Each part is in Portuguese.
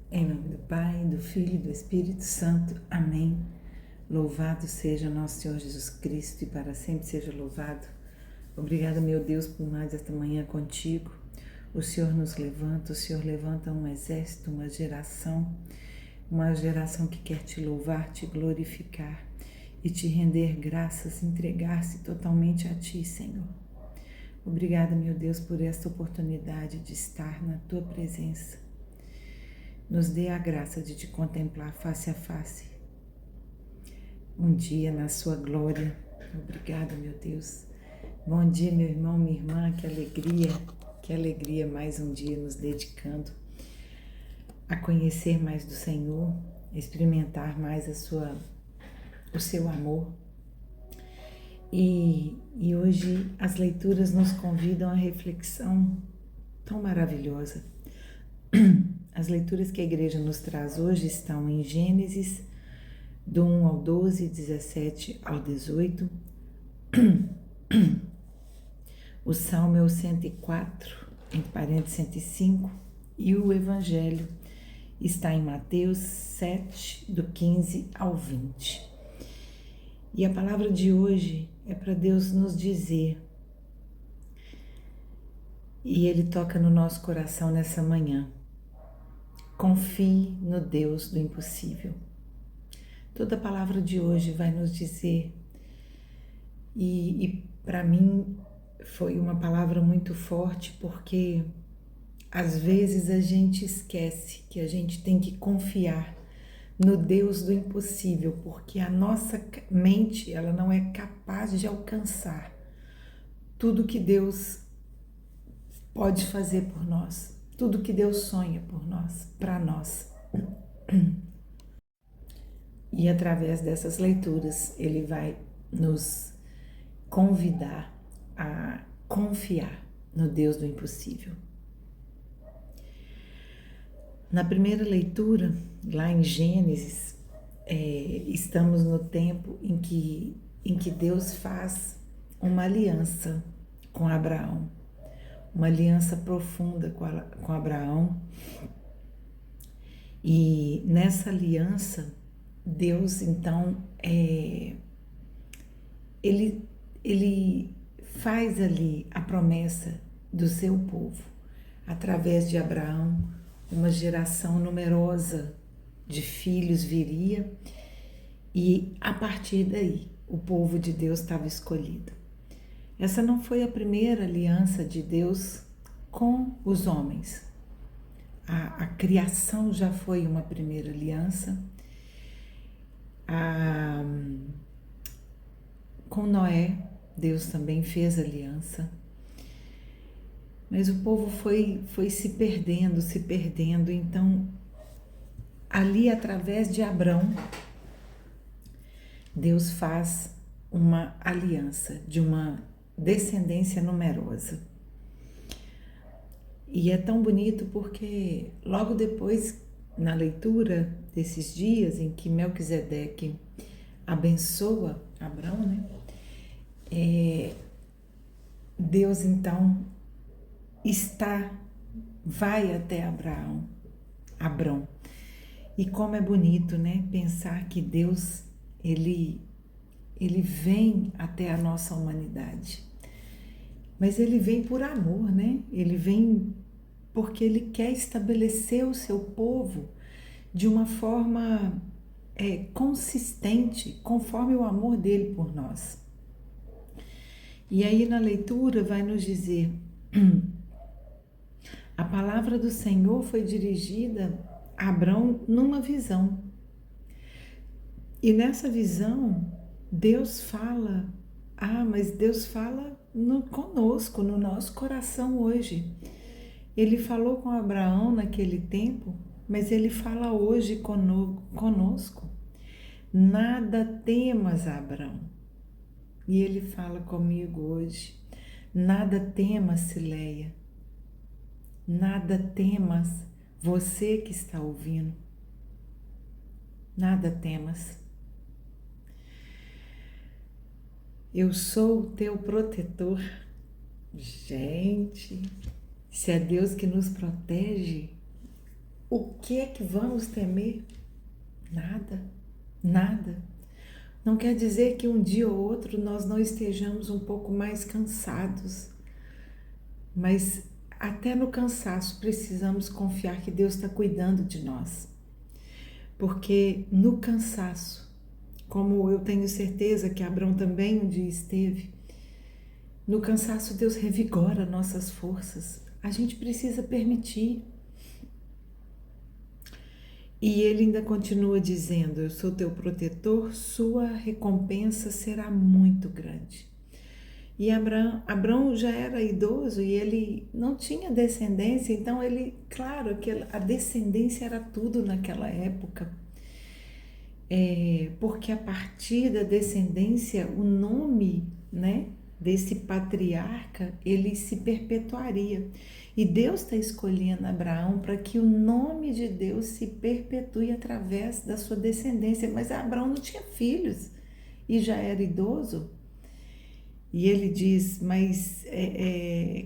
Em nome do Pai, do Filho e do Espírito Santo. Amém. Louvado seja nosso Senhor Jesus Cristo e para sempre seja louvado. Obrigada, meu Deus, por mais esta manhã contigo. O Senhor nos levanta, o Senhor levanta um exército, uma geração que quer te louvar, te glorificar e te render graças, entregar-se totalmente a ti, Senhor. Obrigada, meu Deus, por esta oportunidade de estar na tua presença. Nos dê a graça de te contemplar face a face, um dia na sua glória. Obrigada, meu Deus. Bom dia, meu irmão, minha irmã, que alegria mais um dia nos dedicando a conhecer mais do Senhor, experimentar mais o seu amor. E hoje as leituras nos convidam à reflexão tão maravilhosa. As leituras que a igreja nos traz hoje estão em Gênesis, do 1 ao 12, 17 ao 18. O Salmo é o 104, entre parênteses 105, e o Evangelho está em Mateus 7, do 15 ao 20. E a palavra de hoje é para Deus nos dizer, e Ele toca no nosso coração nessa manhã: confie no Deus do impossível. Toda a palavra de hoje vai nos dizer, e para mim foi uma palavra muito forte, porque às vezes a gente esquece que a gente tem que confiar no Deus do impossível, porque a nossa mente ela não é capaz de alcançar tudo que Deus pode fazer por nós, tudo que Deus sonha por nós, para nós. E através dessas leituras, Ele vai nos convidar a confiar no Deus do impossível. Na primeira leitura, lá em Gênesis, estamos no tempo em que Deus faz uma aliança com Abraão, uma aliança profunda com Abraão. E nessa aliança, Deus então ele faz ali a promessa do seu povo, através de Abraão, uma geração numerosa de filhos viria, e a partir daí o povo de Deus estava escolhido. Essa não foi a primeira aliança de Deus com os homens. A criação já foi uma primeira aliança. Com Noé, Deus também fez aliança. Mas o povo foi se perdendo. Então, ali através de Abrão, Deus faz uma aliança de uma descendência numerosa. E é tão bonito porque logo depois, na leitura desses dias em que Melquisedeque abençoa Abrão, né? Deus então vai até Abrão. E como é bonito, né? Pensar que Deus, ele vem até a nossa humanidade. Mas ele vem por amor, né? Ele vem porque ele quer estabelecer o seu povo de uma forma consistente, conforme o amor dele por nós. E aí na leitura vai nos dizer: a palavra do Senhor foi dirigida a Abrão numa visão. E nessa visão, Deus fala, mas Deus fala conosco, no nosso coração hoje. Ele falou com Abraão naquele tempo, mas ele fala hoje conosco. Nada temas, Abrão. E ele fala comigo hoje. Nada temas, Sileia. Nada temas, você que está ouvindo. Nada temas. Eu sou o teu protetor. Gente, se é Deus que nos protege, o que é que vamos temer? Nada, nada. Não quer dizer que um dia ou outro nós não estejamos um pouco mais cansados, mas até no cansaço precisamos confiar que Deus está cuidando de nós. Porque no cansaço, como eu tenho certeza que Abrão também um dia esteve, no cansaço Deus revigora nossas forças. A gente precisa permitir. E ele ainda continua dizendo: eu sou teu protetor, sua recompensa será muito grande. E Abrão já era idoso e ele não tinha descendência, então ele, claro, que a descendência era tudo naquela época. Porque a partir da descendência, o nome, né, desse patriarca, ele se perpetuaria. E Deus está escolhendo Abraão para que o nome de Deus se perpetue através da sua descendência. Mas Abraão não tinha filhos e já era idoso. E ele diz, mas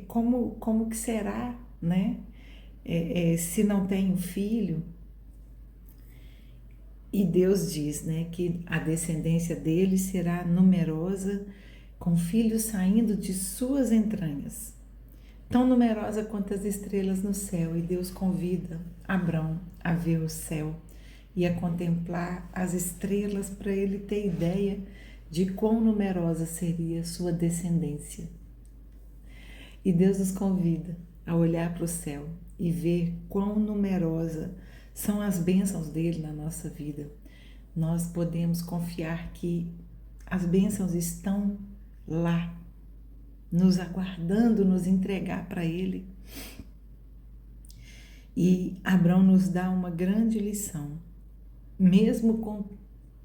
como que será, né? Se não tenho filho? E Deus diz, né, que a descendência dele será numerosa, com filhos saindo de suas entranhas, tão numerosa quanto as estrelas no céu. E Deus convida Abrão a ver o céu e a contemplar as estrelas para ele ter ideia de quão numerosa seria sua descendência. E Deus nos convida a olhar para o céu e ver quão numerosa são as bênçãos dele na nossa vida. Nós podemos confiar que as bênçãos estão lá, nos aguardando, nos entregar para ele. E Abrão nos dá uma grande lição. Mesmo com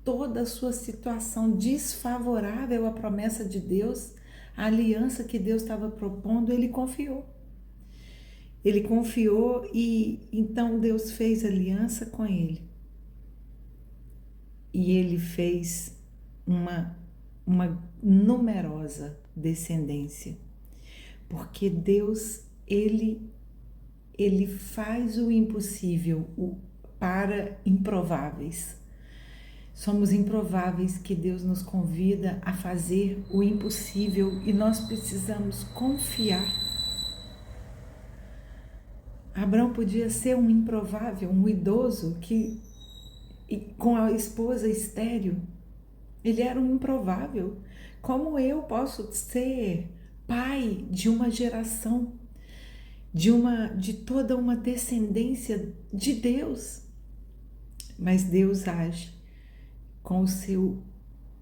toda a sua situação desfavorável à promessa de Deus, a aliança que Deus estava propondo, ele confiou. Ele confiou e então Deus fez aliança com ele. E ele fez uma numerosa descendência. Porque Deus, ele faz o impossível para improváveis. Somos improváveis que Deus nos convida a fazer o impossível e nós precisamos confiar. Abrão podia ser um improvável, um idoso com a esposa estéril. Ele era um improvável. Como eu posso ser pai de uma geração, de toda uma descendência de Deus? Mas Deus age com o seu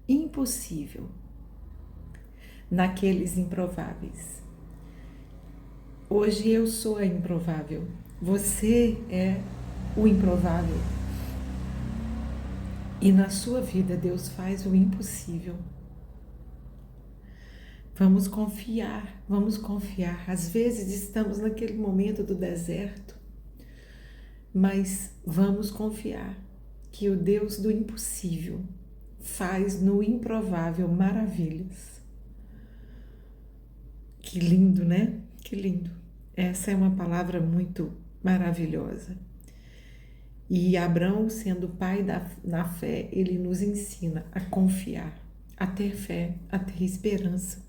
impossível naqueles improváveis. Hoje eu sou a improvável, você é o improvável. E na sua vida Deus faz o impossível. Vamos confiar, vamos confiar. Às vezes estamos naquele momento do deserto, mas vamos confiar que o Deus do impossível faz no improvável maravilhas. Que lindo, né? Que lindo. Essa é uma palavra muito maravilhosa. E Abrão, sendo pai na fé, ele nos ensina a confiar, a ter fé, a ter esperança.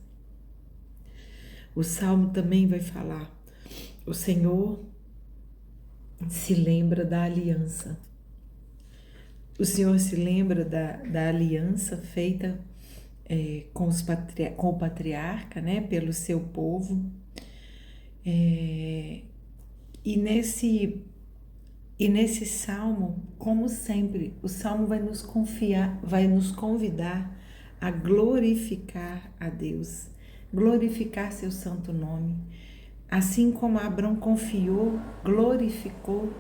O Salmo também vai falar: o Senhor se lembra da aliança. O Senhor se lembra da aliança feita com o patriarca, né, pelo seu povo. E nesse salmo, como sempre, o salmo vai nos convidar a glorificar a Deus, glorificar seu santo nome. Assim como Abrão confiou, glorificou,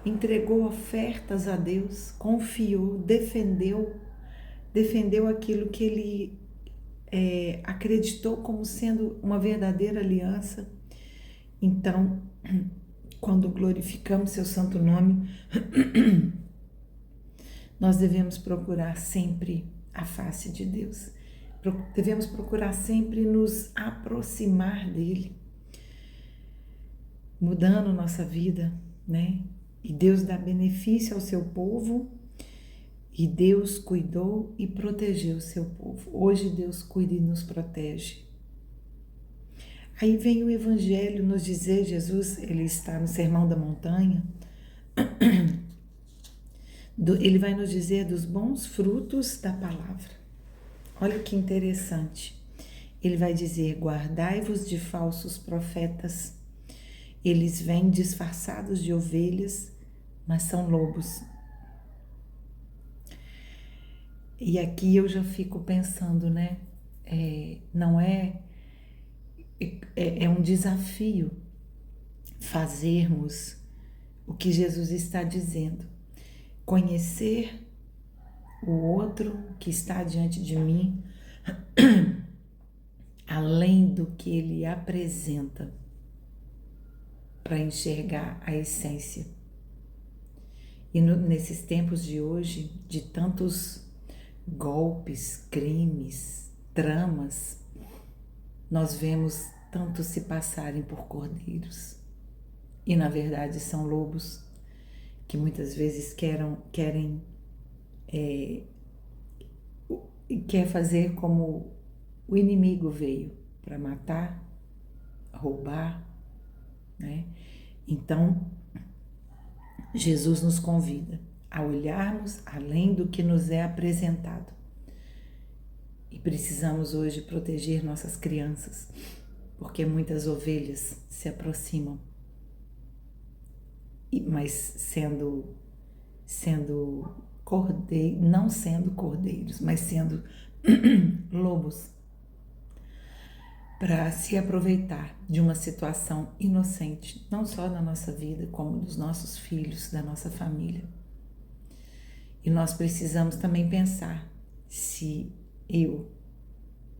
entregou ofertas a Deus, confiou, defendeu aquilo que ele acreditou como sendo uma verdadeira aliança. Então, quando glorificamos seu santo nome, nós devemos procurar sempre a face de Deus. Devemos procurar sempre nos aproximar dele, mudando nossa vida, né? E Deus dá benefício ao seu povo, e Deus cuidou e protegeu o seu povo. Hoje Deus cuida e nos protege. Aí vem o Evangelho nos dizer, Jesus, ele está no Sermão da Montanha, ele vai nos dizer dos bons frutos da palavra. Olha que interessante. Ele vai dizer, guardai-vos de falsos profetas. Eles vêm disfarçados de ovelhas, mas são lobos. E aqui eu já fico pensando, né? Não é um desafio fazermos o que Jesus está dizendo. Conhecer o outro que está diante de mim, além do que ele apresenta, para enxergar a essência. E nesses tempos de hoje, de tantos golpes, crimes, tramas, nós vemos tantos se passarem por cordeiros. E na verdade são lobos que muitas vezes querem fazer como o inimigo veio, para matar, roubar, né? Então, Jesus nos convida a olharmos além do que nos é apresentado. E precisamos hoje proteger nossas crianças, porque muitas ovelhas se aproximam, mas sendo cordeiros, não sendo cordeiros, mas sendo lobos, para se aproveitar de uma situação inocente, não só na nossa vida, como dos nossos filhos, da nossa família. E nós precisamos também pensar se eu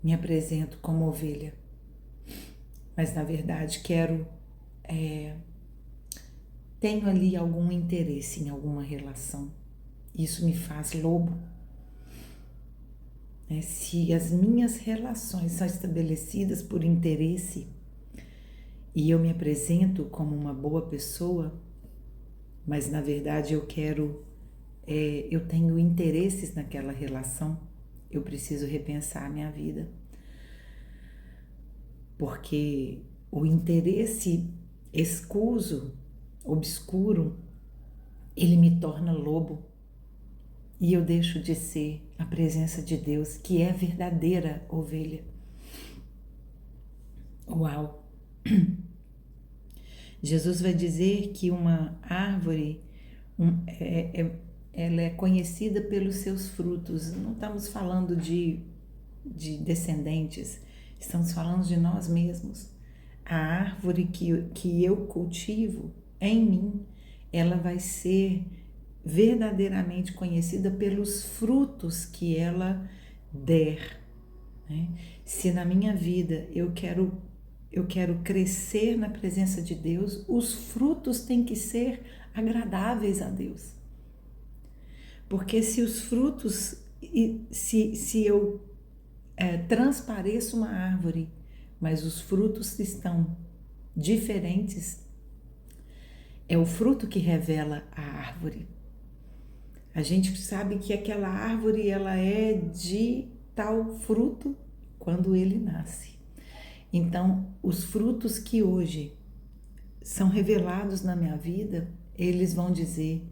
me apresento como ovelha, mas na verdade tenho ali algum interesse em alguma relação. Isso me faz lobo. Se as minhas relações são estabelecidas por interesse e eu me apresento como uma boa pessoa, mas na verdade eu tenho interesses naquela relação, eu preciso repensar a minha vida. Porque o interesse escuso, obscuro, ele me torna lobo. E eu deixo de ser a presença de Deus, que é a verdadeira ovelha. Uau! Jesus vai dizer que uma árvore, ela é conhecida pelos seus frutos. Não estamos falando de descendentes, estamos falando de nós mesmos. A árvore que eu cultivo em mim, ela vai ser verdadeiramente conhecida pelos frutos que ela der, né? Se na minha vida eu quero crescer na presença de Deus, os frutos têm que ser agradáveis a Deus. Porque se os frutos, se eu transpareço uma árvore, mas os frutos estão diferentes, é o fruto que revela a árvore. A gente sabe que aquela árvore ela é de tal fruto quando ele nasce. Então, os frutos que hoje são revelados na minha vida, eles vão dizer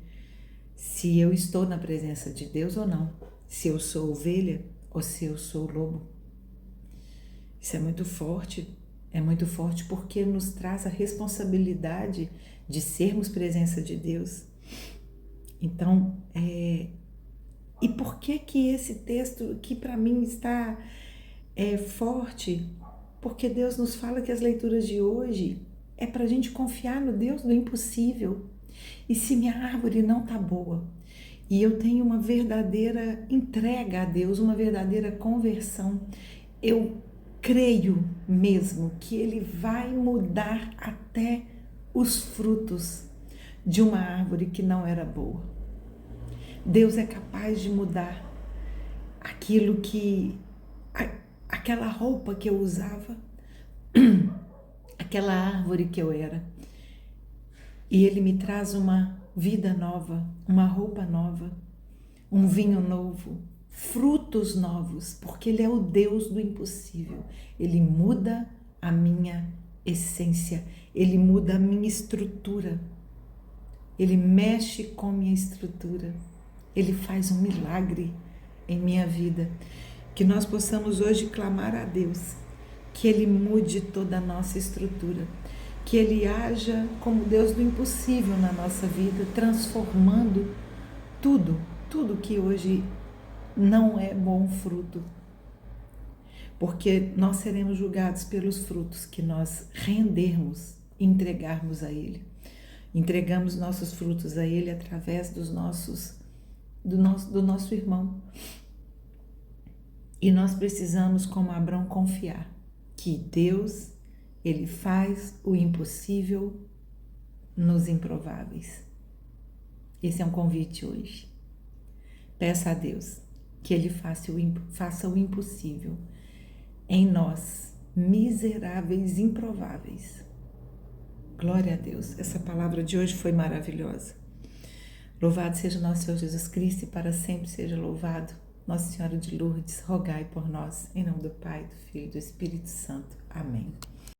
se eu estou na presença de Deus ou não, se eu sou ovelha ou se eu sou lobo. Isso é muito forte porque nos traz a responsabilidade de sermos presença de Deus. Então, e por que esse texto que para mim está forte? Porque Deus nos fala que as leituras de hoje é para a gente confiar no Deus do impossível. E se minha árvore não está boa e eu tenho uma verdadeira entrega a Deus, uma verdadeira conversão, eu creio mesmo que Ele vai mudar até os frutos de uma árvore que não era boa. Deus é capaz de mudar aquilo aquela roupa que eu usava, aquela árvore que eu era. E Ele me traz uma vida nova, uma roupa nova, um vinho novo, frutos novos, porque Ele é o Deus do impossível. Ele muda a minha essência, Ele muda a minha estrutura, Ele mexe com minha estrutura, Ele faz um milagre em minha vida. Que nós possamos hoje clamar a Deus, que Ele mude toda a nossa estrutura, que Ele haja como Deus do impossível na nossa vida, transformando tudo que hoje não é bom fruto. Porque nós seremos julgados pelos frutos que nós rendermos, entregarmos a Ele. Entregamos nossos frutos a Ele através do nosso irmão. E nós precisamos, como Abrão, confiar que Deus, Ele faz o impossível nos improváveis. Esse é um convite hoje. Peça a Deus que Ele faça o impossível em nós, miseráveis, improváveis. Glória a Deus. Essa palavra de hoje foi maravilhosa. Louvado seja nosso Senhor Jesus Cristo e para sempre seja louvado. Nossa Senhora de Lourdes, rogai por nós, em nome do Pai, do Filho e do Espírito Santo. Amém.